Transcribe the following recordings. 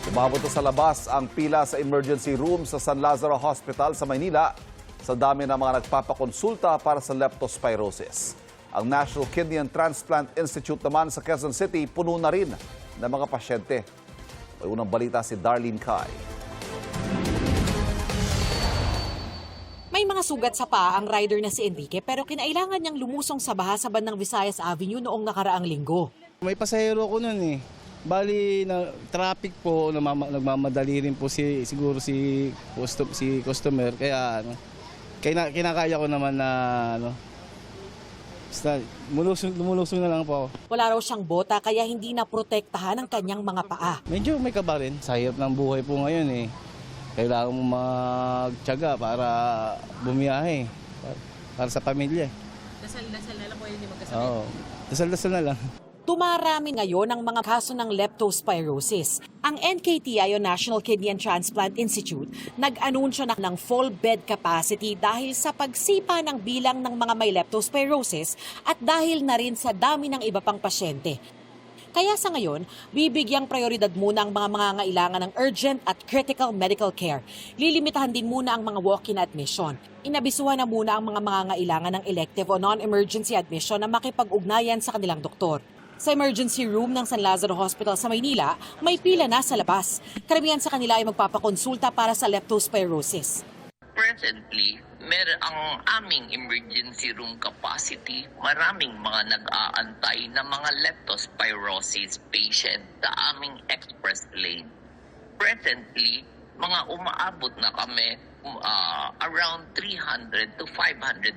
Umabot na sa labas ang pila sa emergency room sa San Lazaro Hospital sa Maynila sa dami ng mga nagpapakonsulta para sa leptospirosis. Ang National Kidney and Transplant Institute naman sa Quezon City puno na rin ng mga pasyente. May unang balita si Darlene Kai. May mga sugat sa paa ang rider na si Enrique pero kinailangan niyang lumusong sa baha sa bandang Visayas Avenue noong nakaraang linggo. May pasahero ko nun eh. Bali, na traffic po, nagmamadali rin po siguro si customer. Kaya kinakaya ko naman na basta, lumulusong na lang po ako. Wala raw siyang bota kaya hindi na protektahan ang kanyang mga paa. Medyo may kaba rin. Sa hirap ng buhay po ngayon eh. Kailangan mo magtiyaga para bumiyahe. Para sa pamilya. Dasal-dasal na lang po hindi magkasakit. Oo. Dasal-dasal na lang. Tumarami ngayon ang mga kaso ng leptospirosis. Ang NKTI o National Kidney and Transplant Institute nag-anunsyo na ng full bed capacity dahil sa pagsipa ng bilang ng mga may leptospirosis at dahil na rin sa dami ng iba pang pasyente. Kaya sa ngayon, bibigyang prioridad muna ang mga mangangailangan ng urgent at critical medical care. Lilimitahan din muna ang mga walk-in admission. Inabisuhan na muna ang mga mangangailangan ng elective o non-emergency admission na makipag-ugnayan sa kanilang doktor. Sa emergency room ng San Lazaro Hospital sa Maynila, may pila na sa labas. Karamihan sa kanila ay magpapakonsulta para sa leptospirosis. Presently, ang aming emergency room capacity, maraming mga nag-aantay na mga leptospirosis patient sa aming express lane. Presently, mga umaabot na kami around 300 to 500%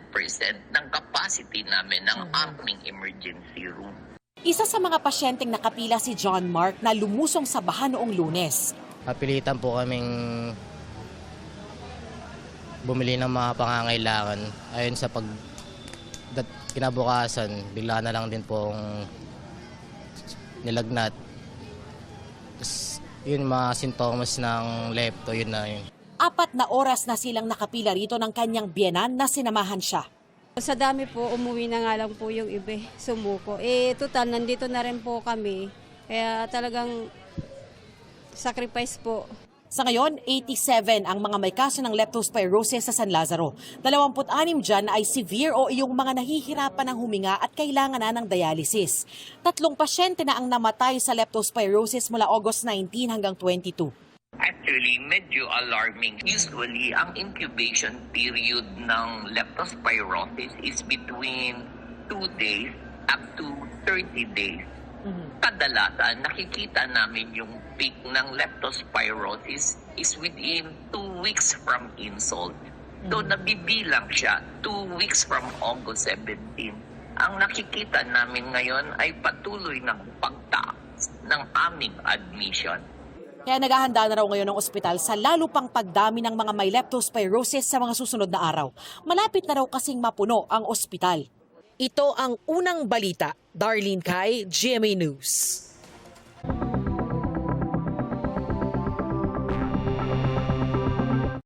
ng capacity namin ng aming emergency room. Isa sa mga pasyenteng nakapila si John Mark na lumusong sa baha noong Lunes. Napilitan po kaming bumili ng mga pangangailangan. Ayon sa kinabukasan, bigla na lang din pong nilagnat. Yun mga sintomas ng lepto, yun na yun. 4 na oras na silang nakapila rito ng kanyang biyenan na sinamahan siya. Sa dami po, umuwi na nga lang po yung iba, sumuko. Total, nandito na rin po kami. Kaya talagang sacrifice po. Sa ngayon, 87 ang mga may kaso ng leptospirosis sa San Lazaro. 26 dyan ay severe o yung mga nahihirapan ng huminga at kailangan na ng dialysis. 3 pasyente na ang namatay sa leptospirosis mula August 19 hanggang 22. Actually, medyo alarming. Usually, ang incubation period ng leptospirosis is between 2 days up to 30 days. Kadalasan, nakikita namin yung peak ng leptospirosis is within 2 weeks from insult. So, nabibilang siya 2 weeks from August 17. Ang nakikita namin ngayon ay patuloy ng pagtaas ng aming admission. Kaya naghahanda na raw ngayon ng ospital sa lalo pang pagdami ng mga may leptospirosis sa mga susunod na araw. Malapit na raw kasing mapuno ang ospital. Ito ang unang balita. Darlene Kai, GMA News.